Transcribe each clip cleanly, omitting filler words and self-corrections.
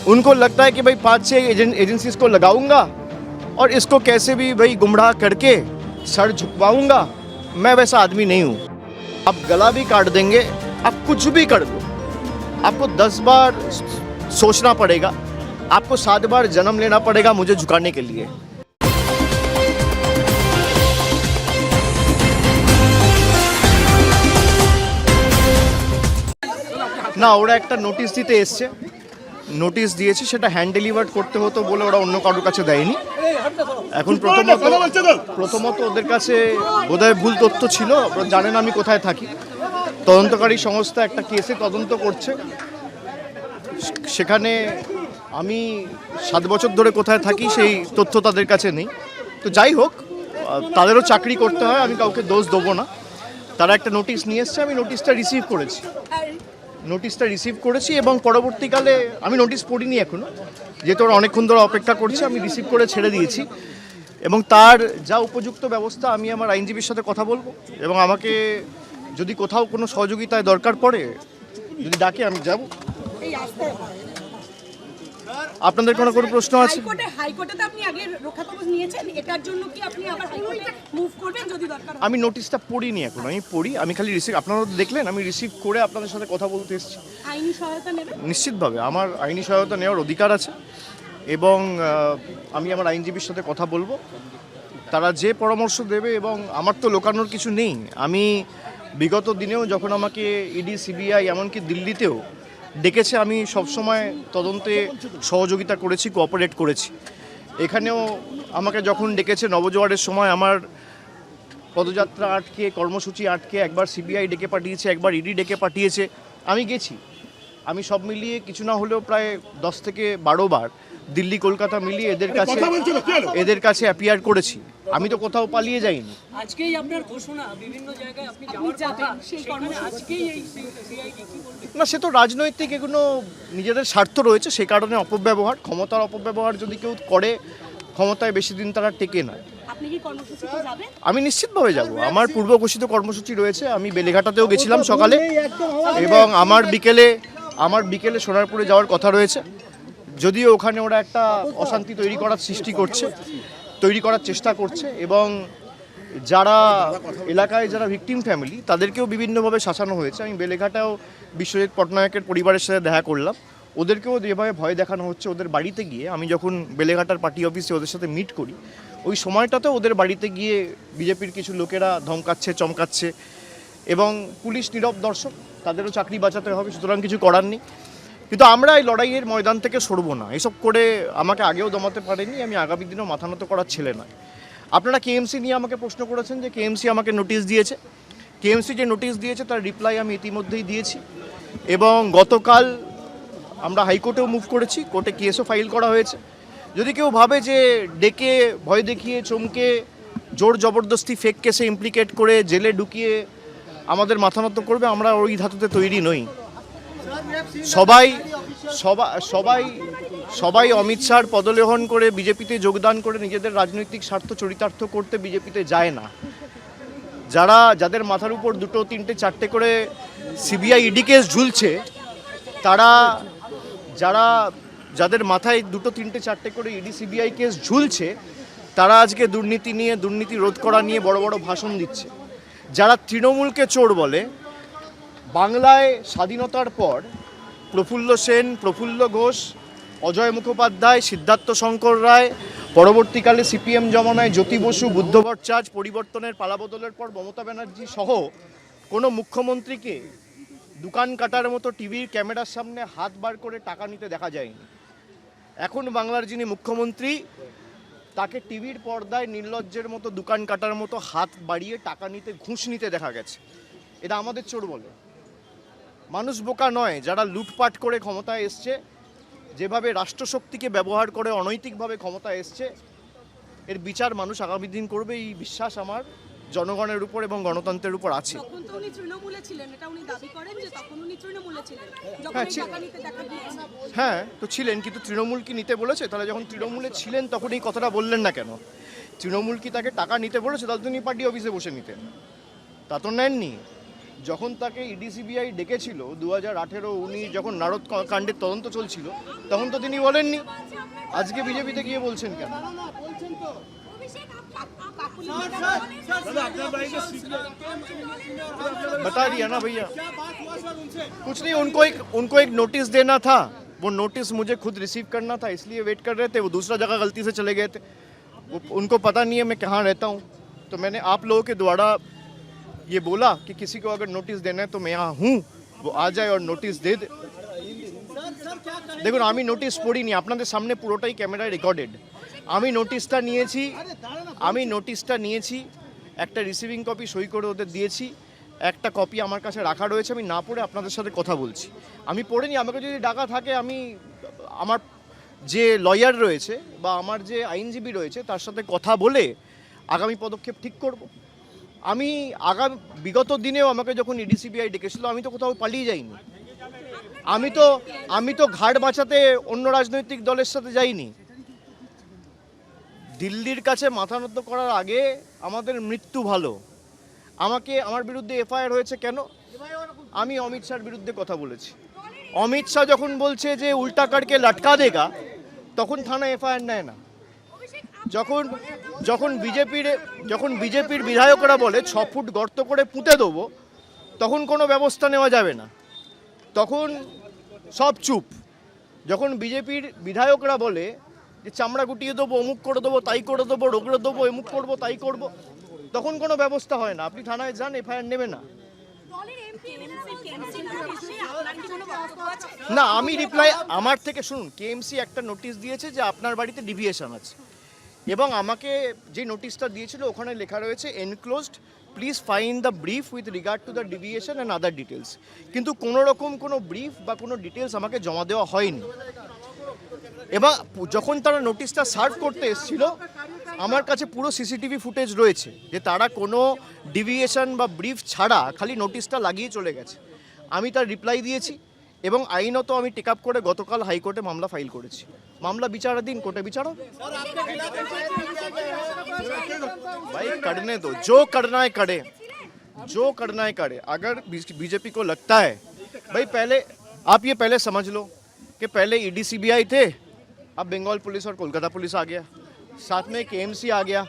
उनको लगता है कि भाई 5-6 एजेंसीज को लगाऊंगा और इसको कैसे भी भाई गुमराह करके सर झुकवाऊंगा। मैं वैसा आदमी नहीं हूँ। आप गला भी काट देंगे, आप कुछ भी कर दो, आपको 10 बार सोचना पड़ेगा, आपको 7 बार जन्म लेना पड़ेगा मुझे झुकाने के लिए। না, ওরা একটা নোটিশ দিতে এসছে, নোটিশ দিয়েছে, সেটা হ্যান্ড ডেলিভার্ড করতে হতো বলে ওরা অন্য কারোর কাছে দেয়নি। এখন প্রথমত ওদের কাছে বোধহয় ভুল তথ্য ছিল, ওরা জানেন আমি কোথায় থাকি। তদন্তকারী সংস্থা একটা কেসে তদন্ত করছে, সেখানে আমি 7 বছর ধরে কোথায় থাকি সেই তথ্য তাদের কাছে নেই। তো যাই হোক, তাদেরও চাকরি করতে হয়, আমি কাউকে দোষ দেবো না। তারা একটা নোটিশ নিয়ে এসছে, আমি নোটিশটা রিসিভ করেছি এবং পরবর্তীকালে আমি নোটিশ পড়িনি এখনো, যেহেতু ওরা অনেকক্ষণ ধরে অপেক্ষা করছে, আমি রিসিভ করে ছেড়ে দিয়েছি এবং তার যা উপযুক্ত ব্যবস্থা আমি আমার আইনজীবীর সাথে কথা বলবো এবং আমাকে যদি কোথাও কোনো সহযোগিতায় দরকার পড়ে, যদি ডাকে আমি যাব। আপনাদের কোনো প্রশ্ন আছে? হাইকোর্টে আপনি আগে রক্ষা কবচ নিয়েছেন, এটার জন্য কি আপনি আবার হাইকোর্টে মুভ করবেন যদি দরকার হয়? আমি নোটিশটা পড়িনি এখন, আমি খালি রিসিভ, আপনারা দেখলেন আমি রিসিভ করে আপনাদের সাথে কথা বলতে এসেছি। আইনি সহায়তা নেবেন? নিশ্চিতভাবে আমার আইনি সহায়তা নেওয়ার অধিকার আছে এবং আমি আমার আইনজীবীর সাথে কথা বলবো, তারা যে পরামর্শ দেবে। এবং আমার তো লোকানোর কিছু নেই। আমি বিগত দিনেও যখন আমাকে ইডি, সিবিআই, এমনকি দিল্লিতেও ডেকেছে, আমি সবসময় তদন্তে সহযোগিতা করেছি, কোঅপারেট করেছি। এখানেও আমাকে যখন ডেকেছে নবজোয়ারের সময়, আমার পদযাত্রা আটকে, কর্মসূচি আটকে, একবার সিবিআই ডেকে পাঠিয়েছে, একবার ইডি ডেকে পাঠিয়েছে, আমি গেছি। আমি সব মিলিয়ে কিছু না হলেও প্রায় 10 থেকে 12 বার দিল্লি কলকাতা মিলিয়ে এদের কাছে অ্যাপিয়ার করেছি। আমি তো কোথাও পালিয়ে যাইনি। আজকেই আপনার ঘোষণা বিভিন্ন জায়গায় আপনি যাওয়ার কথা, সেই কারণে আজকেই এই সিআইডি কি বলবেন? না, সে তো রাজনৈতিক, এগুলো নিজেদের স্বার্থ রয়েছে, সে কারণে অপব্যবহার, ক্ষমতার অপব্যবহার যদি কেউ করে, ক্ষমতায় বেশি দিন তারা টেকে না। আপনি কি কর্মসূচিতে যাবেন? আমি নিশ্চিতভাবে যাব। আমার পূর্ব ঘোষিত কর্মসূচি রয়েছে। আমি বেলেঘাটাতেও গেছিলাম সকালে এবং আমার বিকেলে সোনারপুরে যাওয়ার কথা রয়েছে। যদিও ওখানে ওরা একটা অশান্তি তৈরি করার চেষ্টা করছে এবং যারা এলাকায় যারা ভিকটিম ফ্যামিলি, তাদেরকেও বিভিন্নভাবে শাসানো হয়েছে। আমি বেলেঘাটাও বিশ্বজিৎ পটনায়কের পরিবারের সাথে দেখা করলাম, ওদেরকেও যেভাবে ভয় দেখানো হচ্ছে ওদের বাড়িতে গিয়ে। আমি যখন বেলেঘাটার পার্টি অফিসে ওদের সাথে মিট করি, ওই সময়টাতেও ওদের বাড়িতে গিয়ে বিজেপির কিছু লোকেরা ধমকাচ্ছে, চমকাচ্ছে এবং পুলিশ নীরব দর্শক, তাদেরও চাকরি বাঁচাতে হবে, সুতরাং কিছু করার নেই। কিন্তু আমরা এই লড়াইয়ের ময়দান থেকে সরবো না। এসব করে আমাকে আগেও দমাতে পারেনি, আমি আগামী দিনেও মাথা নত করার ছেলে নয়। আপনারা কেএমসি নিয়ে আমাকে প্রশ্ন করেছেন যে কেএমসি আমাকে নোটিশ দিয়েছে। কেএমসি যে নোটিশ দিয়েছে তার রিপ্লাই আমি ইতিমধ্যেই দিয়েছি এবং গতকাল আমরা হাইকোর্টেও মুভ করেছি, কোর্টে কেসও ফাইল করা হয়েছে। যদি কেউ ভাবে যে ডেকে ভয় দেখিয়ে, চমকে, জোর জবরদস্তি ফেক কেসে ইমপ্লিকেট করে জেলে ঢুকিয়ে আমাদের মাথা নত করবে, আমরা ওই ধাতুতে তৈরি নই। সবাই অমিত শাহর পদলেহন করে বিজেপিতে যোগদান করে নিজেদের রাজনৈতিক স্বার্থ চরিতার্থ করতে বিজেপিতে যায় না। যাদের মাথার উপর 2, 3, 4 করে সিবিআই ইডি কেস ঝুলছে, যাদের মাথায় 2, 3, 4 করে ইডি সিবিআই কেস ঝুলছে, তারা আজকে দুর্নীতি রোধ করা নিয়ে বড় বড় ভাষণ দিচ্ছে। যারা তৃণমূলকে চোর বলে, বাংলায় স্বাধীনতার পর প্রফুল্ল সেন, প্রফুল্ল ঘোষ, অজয় মুখোপাধ্যায়, সিদ্ধার্থ শঙ্কর রায়, পরবর্তীকালে সিপিএম জমানায় জ্যোতি বসু, বুদ্ধ ভট্টাচার্য, পরিবর্তনের পালাবদলের পর মমতা ব্যানার্জি সহ কোনো মুখ্যমন্ত্রীকে দোকান কাটার মতো টিভির ক্যামেরার সামনে হাত বার করে টাকা নিতে দেখা যায়নি। এখন বাংলার যিনি মুখ্যমন্ত্রী, তাকে টিভির পর্দায় নির্লজ্জের মতো, দোকান কাটার মতো হাত বাড়িয়ে টাকা নিতে, ঘুষ নিতে দেখা গেছে। এটা আমাদের চোর বলে? মানুষ বোকা নয়। যারা লুটপাট করে ক্ষমতায় এসছে, যেভাবে রাষ্ট্রশক্তিকে ব্যবহার করে অনৈতিকভাবে ক্ষমতায় এসছে, এর বিচার মানুষ আগামী দিন করবে, এই বিশ্বাস আমার জনগণের উপর এবং গণতন্ত্রের উপর আছে। হ্যাঁ, তো ছিলেন, কিন্তু তৃণমূল কি নিতে বলেছে? তাহলে যখন তৃণমূলে ছিলেন তখন এই কথাটা বললেন না কেন? তৃণমূল কি তাকে টাকা নিতে বলেছে? তাহলে তিনি পার্টি অফিসে বসে নিতেন, তা তো নেননি। যখন তাকে ইডি সিবিআই ডেকেছিল 2018 উনি যখন নারদ কাণ্ডের তদন্ত চলছিল, তখন তো তিনি বলেননি। আজকে বিজেপিতে গিয়ে বলছেন কেন? बता दिया ना भैया, कुछ नहीं। उनको एक नोटिस देना था, वो नोटिस मुझे खुद रिसीव करना था, इसलिए वेट कर रहे थे। वो दूसरा जगह गलती से चले गए थे, उनको पता नहीं है मैं कहाँ रहता हूँ। तो मैंने आप लोगों के द्वारा ये बोला कि किसी को अगर नोटिस देना है तो मैं यहाँ हूँ, वो आ जाए और नोटिस दे दे। দেখুন, আমি নোটিশ পড়িনি, আপনাদের সামনে পুরোটাই ক্যামেরায় রেকর্ডেড। আমি নোটিশটা নিয়েছি, একটা রিসিভিং কপি সই করে ওদের দিয়েছি, একটা কপি আমার কাছে রাখা রয়েছে। আমি না পড়ে আপনাদের সাথে কথা বলছি। আমি পড়িনি। আমাকে যদি ডাকা থাকে, আমি আমার যে লয়ার রয়েছে বা আমার যে আইনজীবী রয়েছে তার সাথে কথা বলে আগামী পদক্ষেপ ঠিক করব। আমি বিগত দিনেও আমাকে যখন ইডি সিবিআই ডেকেছিল, আমি তো কোথাও পালিয়ে যাইনি। আমি তো ঘাট বাঁচাতে অন্য রাজনৈতিক দলের সাথে যাইনি। দিল্লির কাছে মাথা নত করার আগে আমাদের মৃত্যু ভালো। আমার বিরুদ্ধে এফআইআর হয়েছে কেন? আমি অমিত শাহর বিরুদ্ধে কথা বলেছি। অমিত শাহ যখন বলছে যে উল্টা করকে লটকা দেগা, তখন থানা এফআইআর নেয় না। যখন বিজেপির বিধায়করা বলে 6 ফুট গর্ত করে পুঁতে দেবো, তখন কোনো ব্যবস্থা নেওয়া যাবে না, তখন সব চুপ। যখন বিজেপির বিধায়করা বলে যে চামড়া গুটিয়ে দেবো, অমুক করে দেবো, তাই করে দেবো, রোগড়ে দেবো, এমুক করবো, তাই করবো, তখন কোনো ব্যবস্থা হয় না। আপনি থানায় যান, এফআইআর নেবে না। না, আমি রিপ্লাই আমার থেকে শুনুন, কেএমসি একটা নোটিশ দিয়েছে যে আপনার বাড়িতে ডিভিয়েশন আছে, এবং আমাকে যে নোটিশটা দিয়েছিল ওখানে লেখা রয়েছে enclosed, please find the brief with regard to the deviation and other details. কিন্তু কোনো রকম কোনো ব্রিফ বা কোনো ডিটেলস আমাকে জমা দেওয়া হয়নি। এবার যখন তারা নোটিশটা সার্ভ করতে এসেছিল, আমার কাছে পুরো সিসিটিভি ফুটেজ রয়েছে যে তারা কোনো ডিভিয়েশন বা ব্রিফ ছাড়া খালি নোটিশটা লাগিয়ে চলে গেছে। আমি তার রিপ্লাই দিয়েছি এবং আইনত আমি টেক আপ করে গতকাল হাইকোর্টে মামলা ফাইল করেছি। মামলা বিচারাধীন, কোর্টে বিচারো। भाई करने दो, जो करना है करे। अगर बीजेपी को लगता है, भाई पहले आप ये पहले समझ लो कि पहले ईडी सीबीआई थे, अब बंगाल पुलिस और कोलकाता पुलिस आ गया, साथ में केएमसी आ गया।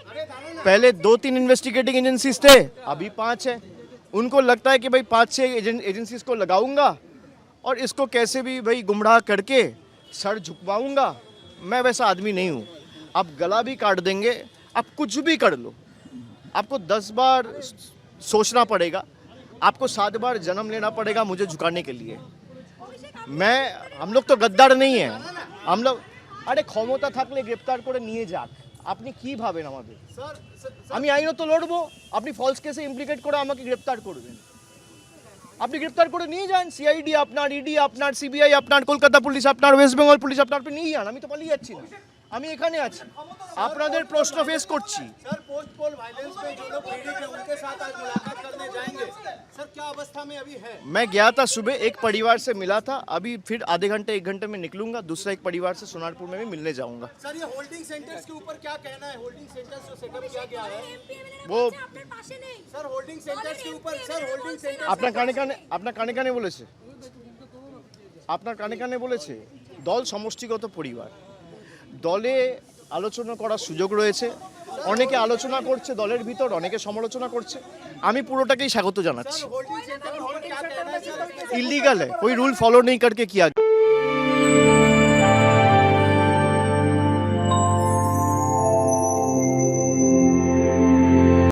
पहले 2-3 इन्वेस्टिगेटिंग एजेंसीज थे, अभी 5 है। उनको लगता है कि भाई 5-6 एजेंसीज को लगाऊंगा और इसको कैसे भी भाई गुमराह करके सर झुकवाऊंगा। मैं वैसा आदमी नहीं हूँ। आप गला भी काट देंगे, आप कुछ भी कर लो, आपको 10 बार सोचना पड़ेगा, आपको 7 बार जन्म लेना पड़ेगा मुझे झुकाने के लिए। हम लोग तो गद्दार नहीं है। हम लोग আরে ক্ষমতা থাকলে গ্রেফতার করে নিয়ে যাক, আপনি কি ভাবেন আমাদের? আমি আইনত লড়বো, আপনি ফলস কেসে ইমপ্লিকেট করে আমাকে গ্রেফতার করবেন। আপনি গ্রেফতার করে নিয়ে যান, সিআইডি আপনার, ইডি আপনার, সিবিআই আপনার, কলকাতা পুলিশ আপনার, ওয়েস্ট বেঙ্গল পুলিশ আপনার, আপনি নিয়ে যান। আমি তো পালিয়ে যাচ্ছি না, আমি এখানে আছি, আপনাদের প্রশ্ন ফেস করছি। सर पोस्ट पोल वायलेंस में जो लोग पीड़ित हैं उनके साथ आज मुलाकात करने जाएंगे, सर क्या अवस्था में अभी है? मैं गया था सुबह, एक परिवार से मिला था, अभी फिर आधे घंटे 1 घंटे में निकलूंगा, दूसरा एक परिवार से सोनारपुर में भी मिलने जाऊंगा। सर ये होल्डिंग सेंटर्स के ऊपर क्या कहना है? होल्डिंग सेंटर्स जो सेटअप किया गया है, वो सर होल्डिंग सेंटर्स के ऊपर, सर होल्डिंग सेंटर আপনার কানে কানে বলেছে, আপনার কানে কানে বলেছে। দল সমষ্টিগত পরিবার, দলে আলোচনা করার সুযোগ রয়েছে। অনেকে আলোচনা করছে দলের ভিতর, অনেকে সমালোচনা করছে। আমি পুরোটাকেই স্বাগত জানাচ্ছি। होल्डिंग सेंटर में क्या कहना है सर? इलीगल है, कोई रूल फॉलो नहीं करके किया।